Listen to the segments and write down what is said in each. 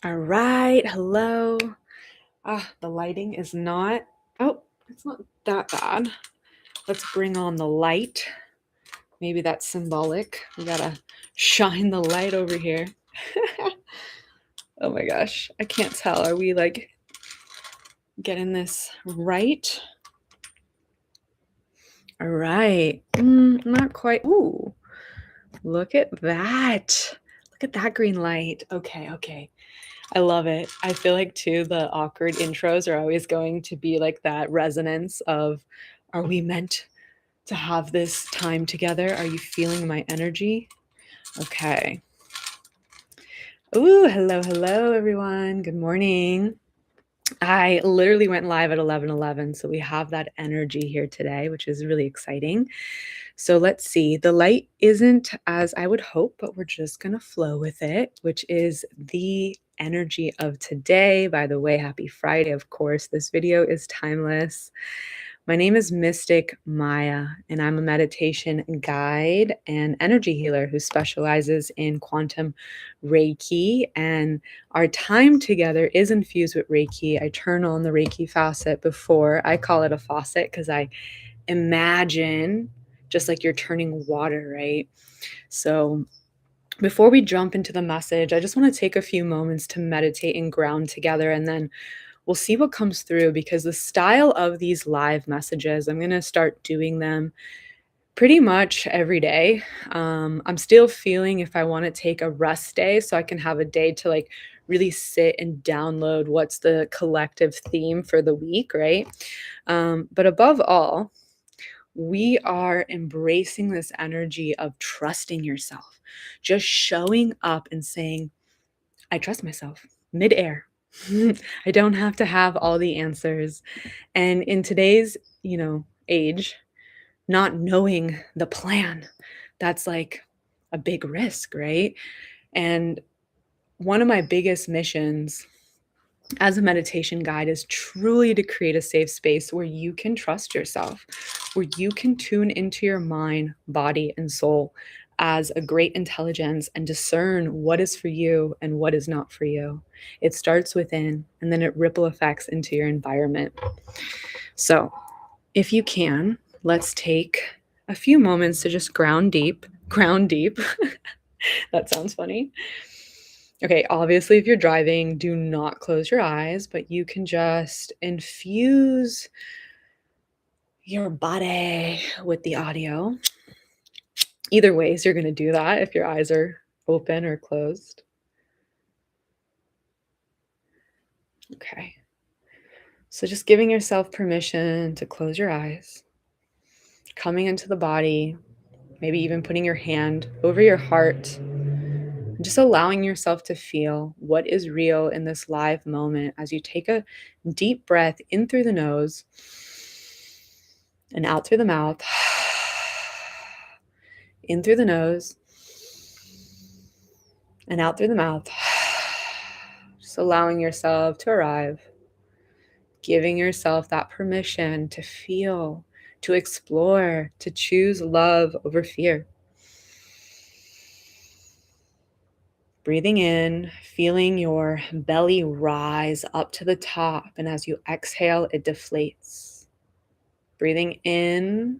All right, hello. The lighting is not, it's not that bad. Let's bring on the light. Maybe that's symbolic. We gotta shine the light over here. Oh my gosh, I can't tell. Are we like getting this right? All right. Not quite. Ooh, look at that. Look at that green light. Okay. I love it. I feel like too the awkward intros are always going to be like that resonance of, are we meant to have this time together? Are you feeling my energy? Okay. Ooh, hello everyone. Good morning. I literally went live at 11:11, so we have that energy here today, which is really exciting. So let's see. The light isn't as I would hope, but we're just going to flow with it, which is the energy of today. By the way, happy Friday, of course. This video is timeless. My name is Mystic Maya, and I'm a meditation guide and energy healer who specializes in quantum Reiki. And our time together is infused with Reiki. I turn on the Reiki faucet before. I call it a faucet because I imagine just like you're turning water, right? So before we jump into the message, I just want to take a few moments to meditate and ground together, and then we'll see what comes through, because the style of these live messages, I'm going to start doing them pretty much every day. I'm still feeling if I want to take a rest day so I can have a day to like really sit and download what's the collective theme for the week, right? But above all, we are embracing this energy of trusting yourself, just showing up and saying, I trust myself midair. I don't have to have all the answers. And in today's, age, not knowing the plan, that's like a big risk, right? And one of my biggest missions as a meditation guide is truly to create a safe space where you can trust yourself, where you can tune into your mind, body, and soul as a great intelligence and discern what is for you and what is not for you. It starts within, and then it ripple effects into your environment. So, if you can, let's take a few moments to just ground deep. Ground deep. That sounds funny. Okay, obviously, if you're driving, do not close your eyes, but you can just infuse your body with the audio. Either ways, you're going to do that if your eyes are open or closed. Okay. So just giving yourself permission to close your eyes, coming into the body, maybe even putting your hand over your heart, and just allowing yourself to feel what is real in this live moment as you take a deep breath in through the nose and out through the mouth. In through the nose and out through the mouth. Just allowing yourself to arrive, giving yourself that permission to feel, to explore, to choose love over fear. Breathing in, feeling your belly rise up to the top, and as you exhale, it deflates. Breathing in,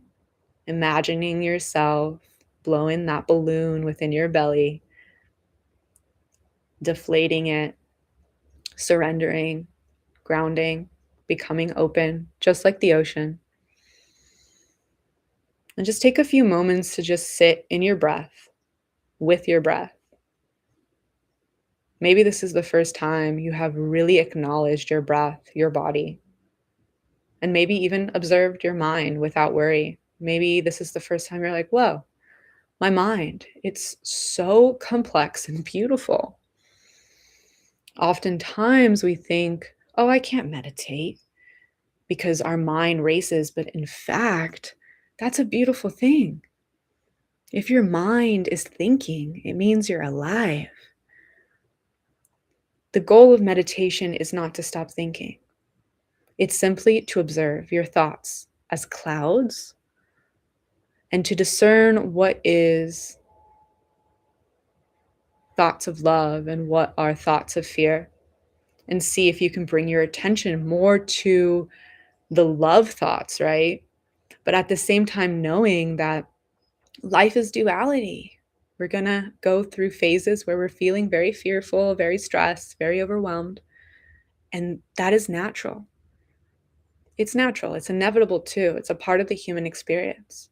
imagining yourself blowing that balloon within your belly, deflating it, surrendering, grounding, becoming open, just like the ocean. And just take a few moments to just sit in your breath, with your breath. Maybe this is the first time you have really acknowledged your breath, your body, and maybe even observed your mind without worry. Maybe this is the first time you're like, whoa, my mind, it's so complex and beautiful. Oftentimes we think, oh, I can't meditate because our mind races. But in fact, that's a beautiful thing. If your mind is thinking, it means you're alive. The goal of meditation is not to stop thinking. It's simply to observe your thoughts as clouds and to discern what is thoughts of love and what are thoughts of fear. and see if you can bring your attention more to the love thoughts, right? But at the same time, knowing that life is duality. We're going to go through phases where we're feeling very fearful, very stressed, very overwhelmed. And that is natural. It's natural. It's inevitable too. It's a part of the human experience.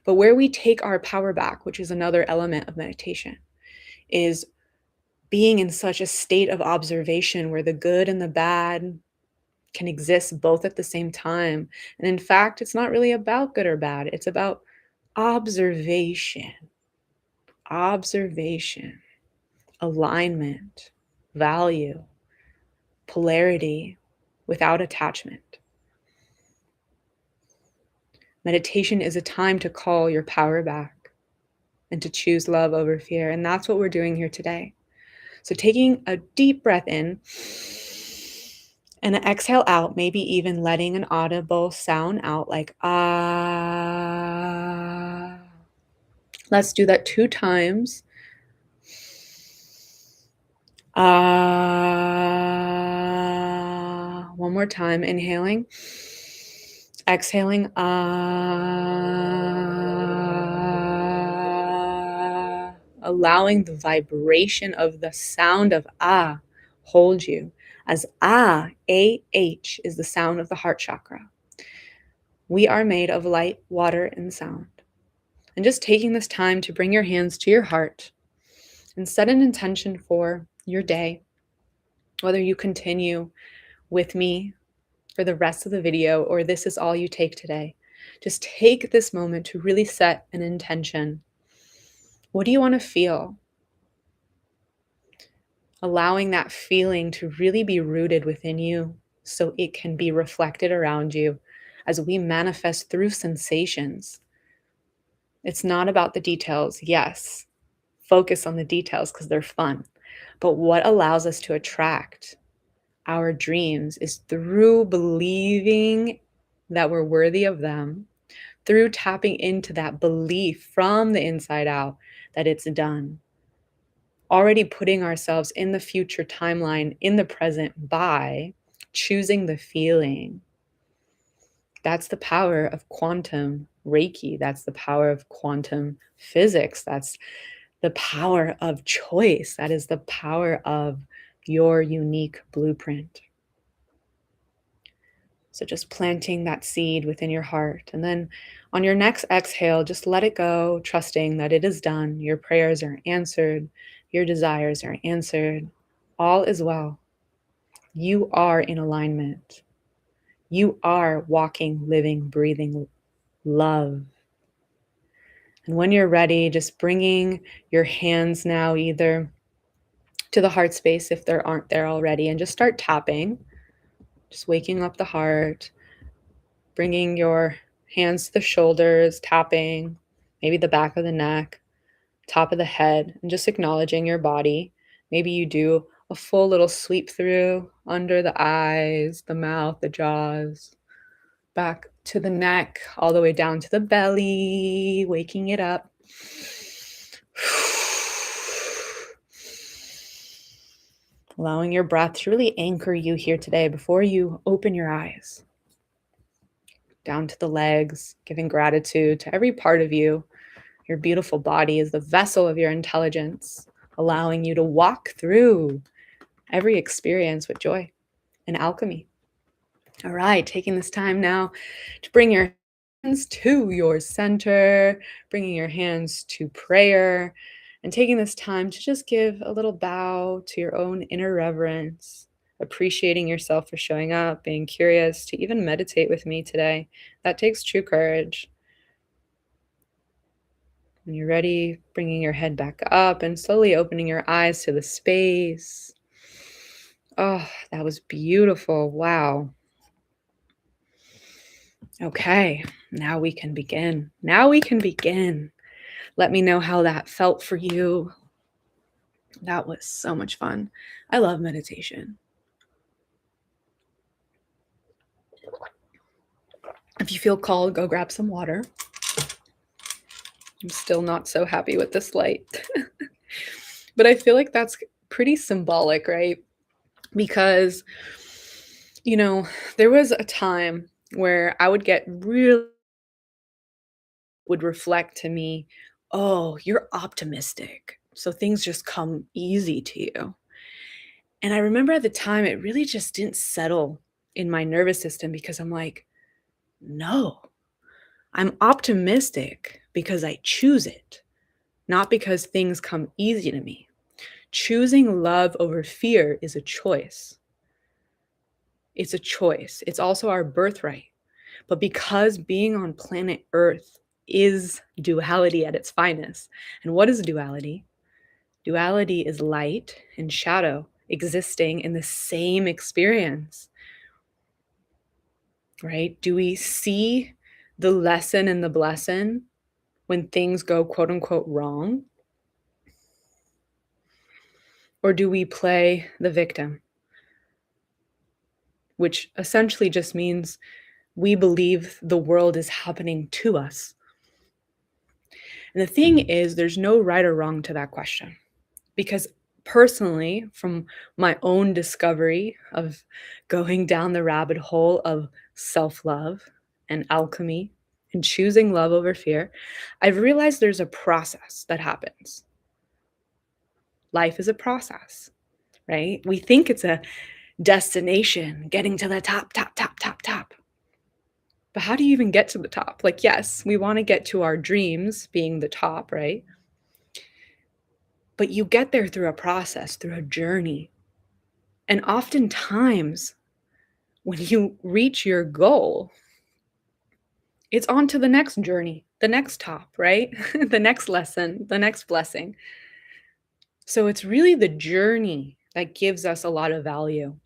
But where we take our power back, which is another element of meditation, is being in such a state of observation where the good and the bad can exist both at the same time. And in fact, it's not really about good or bad, it's about observation, observation, alignment, value, polarity without attachment. Meditation is a time to call your power back and to choose love over fear. And that's what we're doing here today. So taking a deep breath in and an exhale out, maybe even letting an audible sound out like ah. Let's do that 2 times. Ah. One more time, inhaling. Exhaling, ah, allowing the vibration of the sound of ah hold you, as ah, A-H, is the sound of the heart chakra. We are made of light, water, and sound. And just taking this time to bring your hands to your heart and set an intention for your day, whether you continue with me for the rest of the video or this is all you take today. Just take this moment to really set an intention. What do you want to feel? Allowing that feeling to really be rooted within you so it can be reflected around you as we manifest through sensations. It's not about the details. Yes, focus on the details because they're fun. But what allows us to attract our dreams is through believing that we're worthy of them, through tapping into that belief from the inside out that it's done. Already putting ourselves in the future timeline, in the present by choosing the feeling. That's the power of quantum Reiki. That's the power of quantum physics. That's the power of choice. That is the power of your unique blueprint. So just planting that seed within your heart. And then on your next exhale, just let it go, trusting that it is done. Your prayers are answered. Your desires are answered. All is well. You are in alignment. You are walking, living, breathing love. And when you're ready, just bringing your hands now either to the heart space if there aren't there already, and just start tapping, just waking up the heart. Bringing your hands to the shoulders, tapping, maybe the back of the neck, top of the head, and just acknowledging your body. Maybe you do a full little sweep through under the eyes, the mouth, the jaws, back to the neck, all the way down to the belly, waking it up. Allowing your breath to really anchor you here today before you open your eyes. Down to the legs, giving gratitude to every part of you. Your beautiful body is the vessel of your intelligence, allowing you to walk through every experience with joy and alchemy. All right, taking this time now to bring your hands to your center, bringing your hands to prayer, and taking this time to just give a little bow to your own inner reverence, appreciating yourself for showing up, being curious to even meditate with me today. That takes true courage. When you're ready, bringing your head back up and slowly opening your eyes to the space. Oh, that was beautiful. Wow. Okay, now we can begin. Now we can begin. Let me know how that felt for you. That was so much fun. I love meditation. If you feel called, go grab some water. I'm still not so happy with this light. But I feel like that's pretty symbolic, right? because, you know, there was a time where I would get real would reflect to me, "Oh, you're optimistic, so things just come easy to you." And I remember at the time, it really just didn't settle in my nervous system because I'm like, "No, I'm optimistic because I choose it, not because things come easy to me." Choosing love over fear is a choice. It's a choice. It's also our birthright. But because being on planet Earth is duality at its finest. And what is duality? Duality is light and shadow existing in the same experience, right? Do we see the lesson and the blessing when things go quote unquote wrong? Or do we play the victim, which essentially just means we believe the world is happening to us? And the thing is, there's no right or wrong to that question. Because personally, from my own discovery of going down the rabbit hole of self love and alchemy and choosing love over fear, I've realized there's a process that happens. Life is a process, right? We think it's a destination, getting to the top, top, top, top, top. But how do you even get to the top? Like, yes, we want to get to our dreams being the top, right? But you get there through a process, through a journey. And oftentimes, when you reach your goal, it's on to the next journey, the next top, right? The next lesson, the next blessing. So it's really the journey that gives us a lot of value.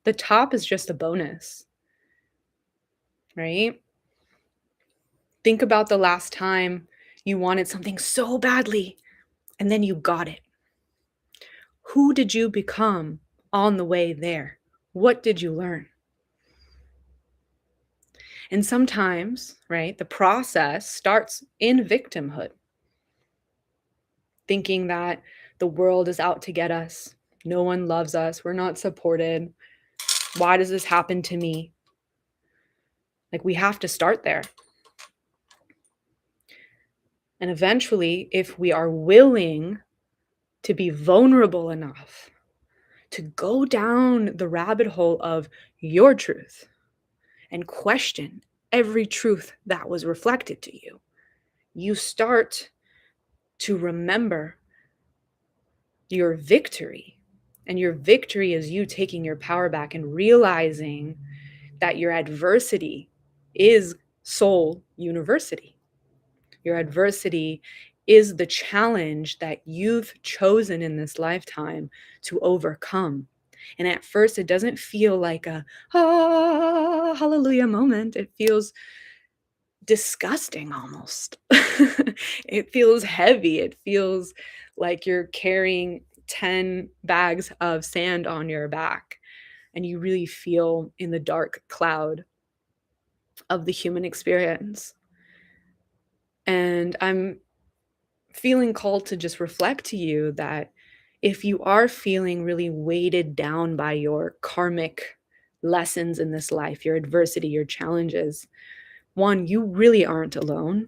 The top is just a bonus, right? Think about the last time you wanted something so badly and then you got it. Who did you become on the way there? What did you learn? And sometimes, right, the process starts in victimhood, thinking that the world is out to get us. No one loves us. We're not supported. Why does this happen to me? Like, we have to start there. And eventually, if we are willing to be vulnerable enough to go down the rabbit hole of your truth and question every truth that was reflected to you, you start to remember your victory. And your victory is you taking your power back and realizing that your adversity is soul university. Your adversity is the challenge that you've chosen in this lifetime to overcome. And at first, it doesn't feel like a hallelujah moment. It feels disgusting almost. It feels heavy. It feels like you're carrying 10 bags of sand on your back and you really feel in the dark cloud of the human experience. And I'm feeling called to just reflect to you that if you are feeling really weighted down by your karmic lessons in this life, your adversity, your challenges, one, you really aren't alone.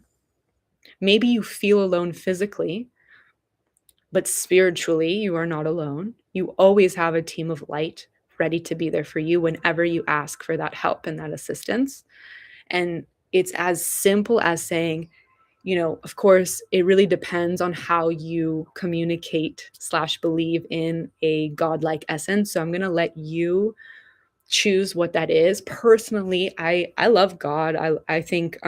Maybe you feel alone physically, but spiritually, you are not alone. You always have a team of light ready to be there for you whenever you ask for that help and that assistance. And it's as simple as saying, of course, it really depends on how you communicate slash believe in a godlike essence. So I'm going to let you choose what that is. Personally, I love God. I think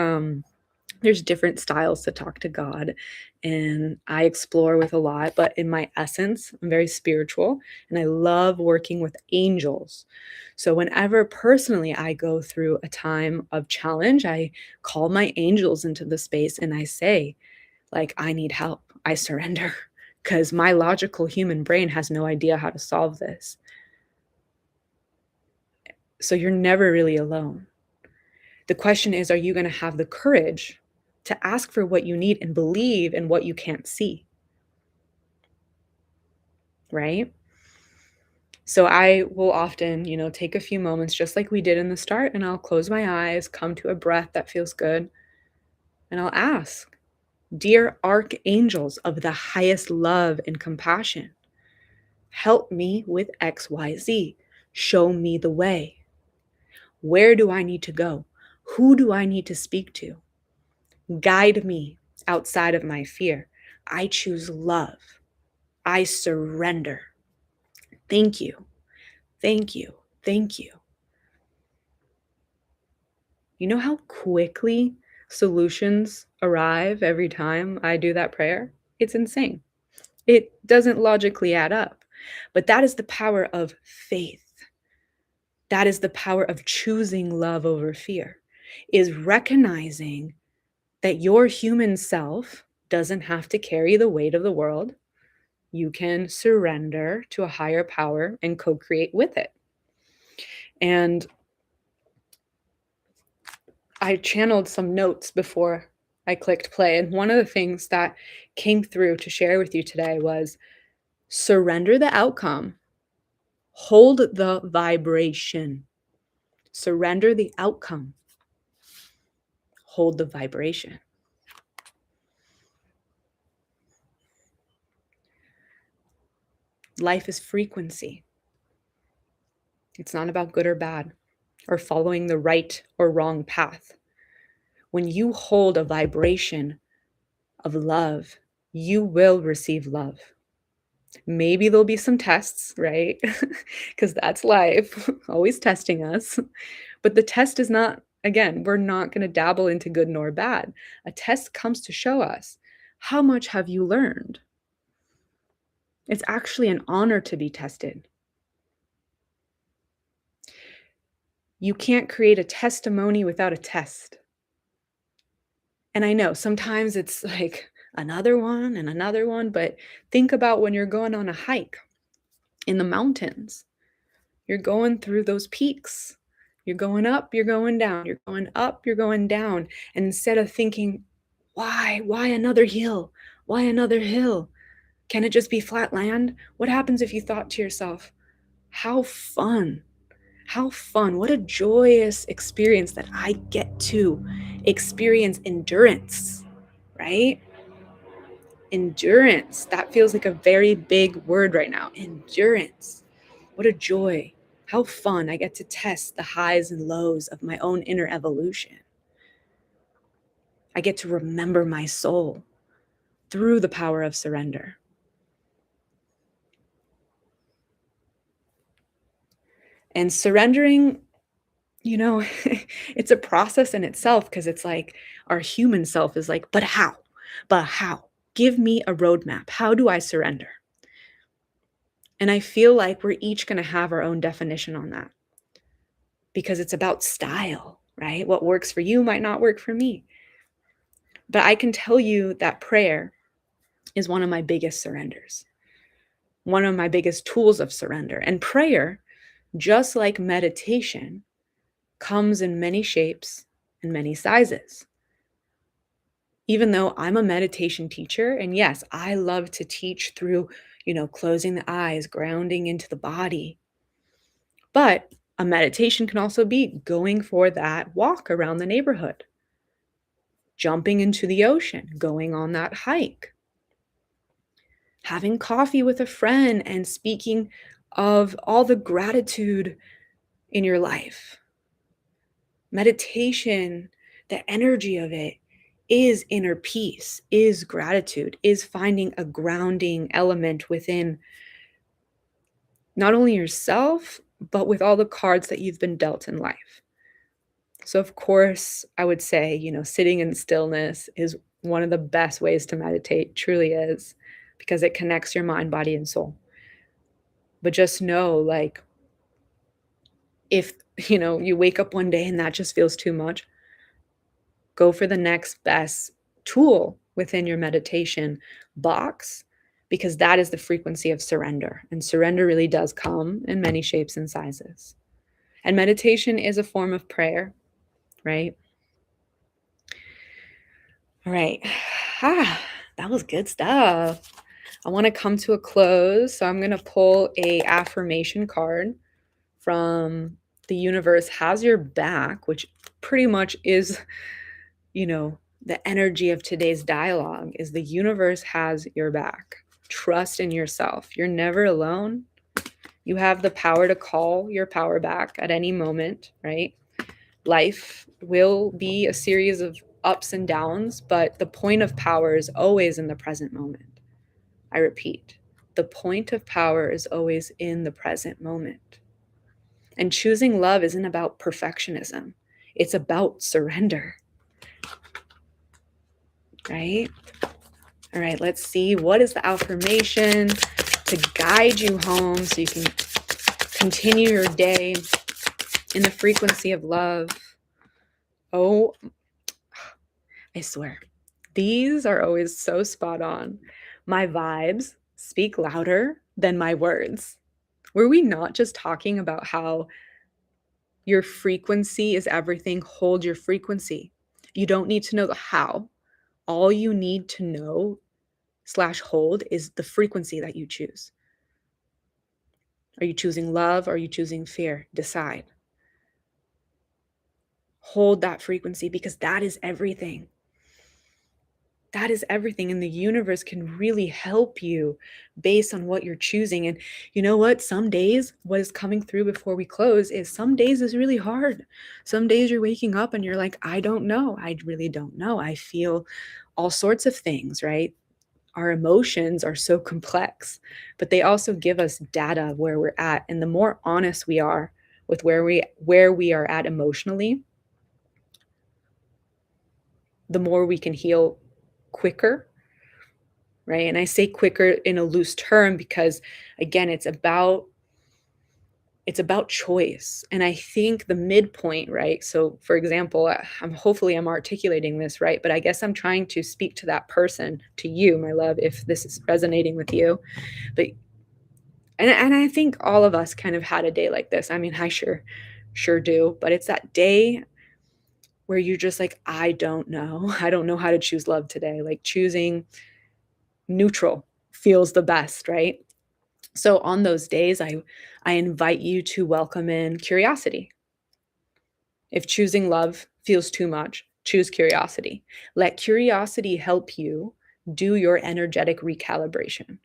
there's different styles to talk to God, and I explore with a lot, but in my essence, I'm very spiritual and I love working with angels. So whenever personally I go through a time of challenge, I call my angels into the space and I say, like, I need help. I surrender because my logical human brain has no idea how to solve this. So you're never really alone. The question is, are you going to have the courage to ask for what you need and believe in what you can't see? Right? So I will often, take a few moments just like we did in the start, and I'll close my eyes, come to a breath that feels good, and I'll ask, "Dear archangels of the highest love and compassion, help me with XYZ. Show me the way. Where do I need to go? Who do I need to speak to? Guide me outside of my fear. I choose love. I surrender. Thank you. Thank you. Thank you." You know how quickly solutions arrive every time I do that prayer? It's insane. It doesn't logically add up. But that is the power of faith. That is the power of choosing love over fear, is recognizing that your human self doesn't have to carry the weight of the world. You can surrender to a higher power and co create with it. And I channeled some notes before I clicked play. And one of the things that came through to share with you today was surrender the outcome, hold the vibration. Surrender the outcome, hold the vibration. Life is frequency. It's not about good or bad or following the right or wrong path. When you hold a vibration of love, you will receive love. Maybe there'll be some tests, right? Because that's life, always testing us. But the test is not, again, we're not going to dabble into good nor bad. A test comes to show us how much have you learned? It's actually an honor to be tested. You can't create a testimony without a test. And I know sometimes it's like another one and another one, but think about when you're going on a hike in the mountains. You're going through those peaks. You're going up, you're going down, you're going up, you're going down. And instead of thinking, why another hill? Why another hill? Can it just be flat land? What happens if you thought to yourself, how fun? How fun. What a joyous experience that I get to experience endurance, right? Endurance. That feels like a very big word right now. Endurance. What a joy. How fun. I get to test the highs and lows of my own inner evolution. I get to remember my soul through the power of surrender. And surrendering, it's a process in itself because it's like our human self is like, but how? But how? Give me a roadmap. How do I surrender? And I feel like we're each going to have our own definition on that because it's about style, right? What works for you might not work for me. But I can tell you that prayer is one of my biggest surrenders, one of my biggest tools of surrender. And prayer, just like meditation, comes in many shapes and many sizes. Even though I'm a meditation teacher, and yes, I love to teach through, closing the eyes, grounding into the body. But a meditation can also be going for that walk around the neighborhood, jumping into the ocean, going on that hike, having coffee with a friend and speaking of all the gratitude in your life. Meditation, the energy of it is inner peace, is gratitude, is finding a grounding element within not only yourself, but with all the cards that you've been dealt in life. So, of course, I would say, sitting in stillness is one of the best ways to meditate, truly is, because it connects your mind, body, and soul. But just know, like, if, you wake up one day and that just feels too much, go for the next best tool within your meditation box, because that is the frequency of surrender. And surrender really does come in many shapes and sizes. And meditation is a form of prayer, right? All right. That was good stuff. I want to come to a close, so I'm going to pull a affirmation card from the universe has your back, which pretty much is, you know, the energy of today's dialogue is the universe has your back. Trust in yourself. You're never alone. You have the power to call your power back at any moment, right? Life will be a series of ups and downs, but the point of power is always in the present moment. I repeat, the point of power is always in the present moment. And choosing love isn't about perfectionism, it's about surrender, right? All right, let's see. What is the affirmation to guide you home so you can continue your day in the frequency of love? Oh, I swear, these are always so spot on. My vibes speak louder than my words. Were we not just talking about how your frequency is everything? Hold your frequency. You don't need to know the how. All you need to know slash hold is the frequency that you choose. Are you choosing love? Are you choosing fear? Decide. Hold that frequency because that is everything. That is everything. And the universe can really help you based on what you're choosing. And you know what? Some days, what is coming through before we close is some days is really hard. Some days you're waking up and you're like, I don't know. I really don't know. I feel all sorts of things, right? Our emotions are so complex, but they also give us data of where we're at. And the more honest we are with where we are at emotionally, the more we can heal quicker, right? And I say quicker in a loose term because again, it's about choice. And I think the midpoint, right? So for example, I'm articulating this right, but I guess I'm trying to speak to that person, to you, my love, if this is resonating with you. But and I think all of us kind of had a day like this. I mean, I sure do, but it's that day where you're just like, I don't know. I don't know how to choose love today. Like choosing neutral feels the best, right? So on those days, I invite you to welcome in curiosity. If choosing love feels too much, choose curiosity. Let curiosity help you do your energetic recalibration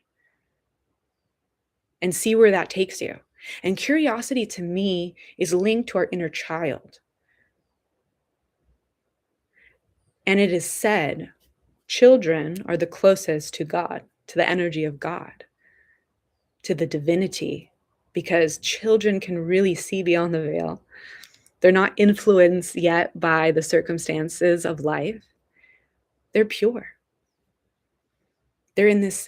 and see where that takes you. And curiosity to me is linked to our inner child. And it is said children are the closest to God, to the energy of God, to the divinity, because children can really see beyond the veil. They're not influenced yet by the circumstances of life. They're pure. They're in this,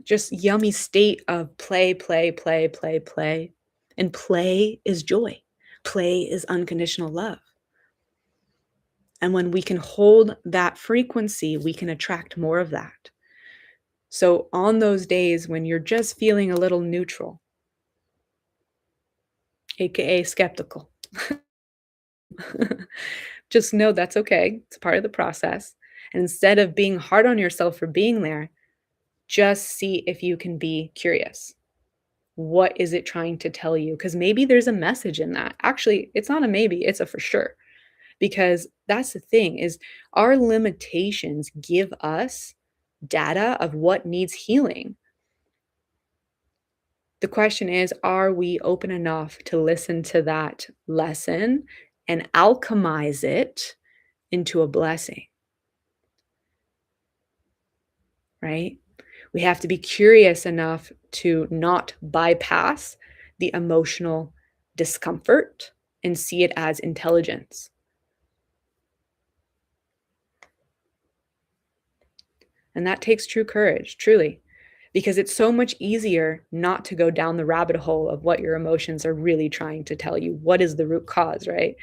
just yummy state of play, play, play, play, play. And play is joy. Play is unconditional love. And when we can hold that frequency, we can attract more of that. So on those days when you're just feeling a little neutral, aka skeptical, just know that's okay. It's part of the process. And instead of being hard on yourself for being there, just see if you can be curious. What is it trying to tell you? Because maybe there's a message in that. Actually, it's not a maybe, it's a for sure. Because that's the thing is our limitations give us data of what needs healing. The question is, are we open enough to listen to that lesson and alchemize it into a blessing? Right? We have to be curious enough to not bypass the emotional discomfort and see it as intelligence. And that takes true courage, truly, because it's so much easier not to go down the rabbit hole of what your emotions are really trying to tell you. What is the root cause, right?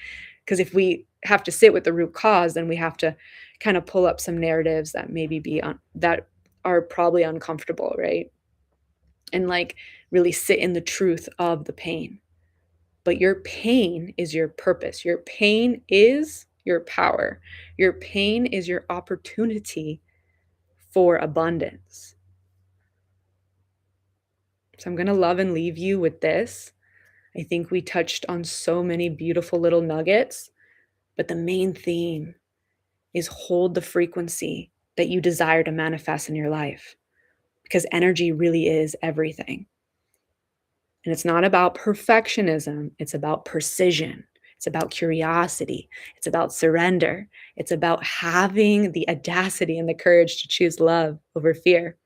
Because if we have to sit with the root cause, then we have to kind of pull up some narratives that maybe that are probably uncomfortable, right? And like really sit in the truth of the pain. But your pain is your purpose. Your pain is your power. Your pain is your opportunity for abundance. So I'm going to love and leave you with this. I think we touched on so many beautiful little nuggets, but the main theme is hold the frequency that you desire to manifest in your life because energy really is everything. And it's not about perfectionism, it's about precision. It's about curiosity. It's about surrender. It's about having the audacity and the courage to choose love over fear.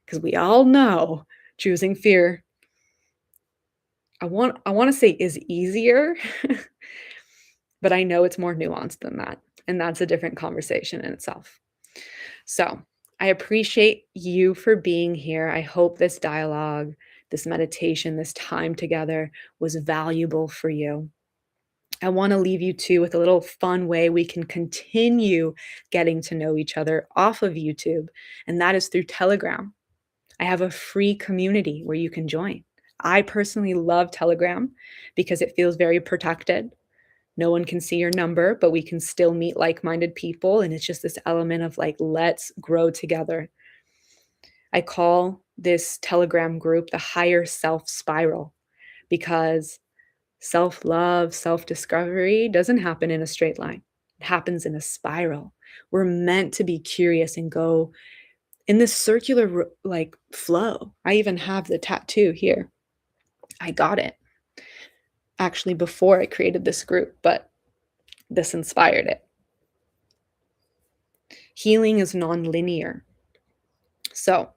Because we all know choosing fear, I want to say is easier, but I know it's more nuanced than that. And that's a different conversation in itself. So I appreciate you for being here. I hope this dialogue, this meditation, this time together was valuable for you. I want to leave you too with a little fun way we can continue getting to know each other off of YouTube, and that is through Telegram. I have a free community where you can join. I personally love Telegram because it feels very protected. No one can see your number, but we can still meet like minded people. And it's just this element of like, let's grow together. I call this Telegram group the higher self spiral because self love, self discovery doesn't happen in a straight line, it happens in a spiral. We're meant to be curious and go in this circular like flow. I even have the tattoo here. I got it actually before I created this group, but this inspired it. Healing is non-linear. So,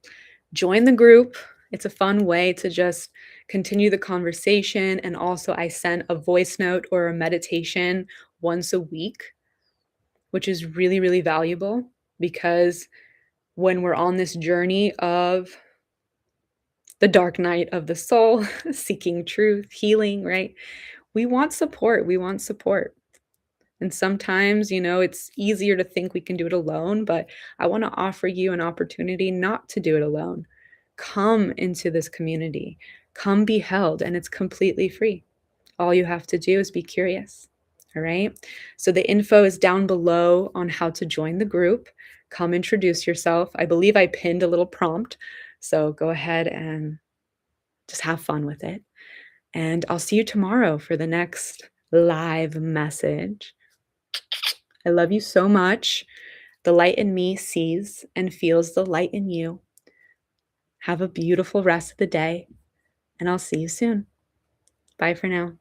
join the group. It's a fun way to just continue the conversation, and also I send a voice note or a meditation once a week, which is really really valuable because when we're on this journey of the dark night of the soul, seeking truth, healing, right? We want support. We want support. And sometimes, it's easier to think we can do it alone, but I want to offer you an opportunity not to do it alone. Come into this community, come be held, and it's completely free. All you have to do is be curious. All right. So the info is down below on how to join the group. Come introduce yourself. I believe I pinned a little prompt. So go ahead and just have fun with it. And I'll see you tomorrow for the next live message. I love you so much. The light in me sees and feels the light in you. Have a beautiful rest of the day, and I'll see you soon. Bye for now.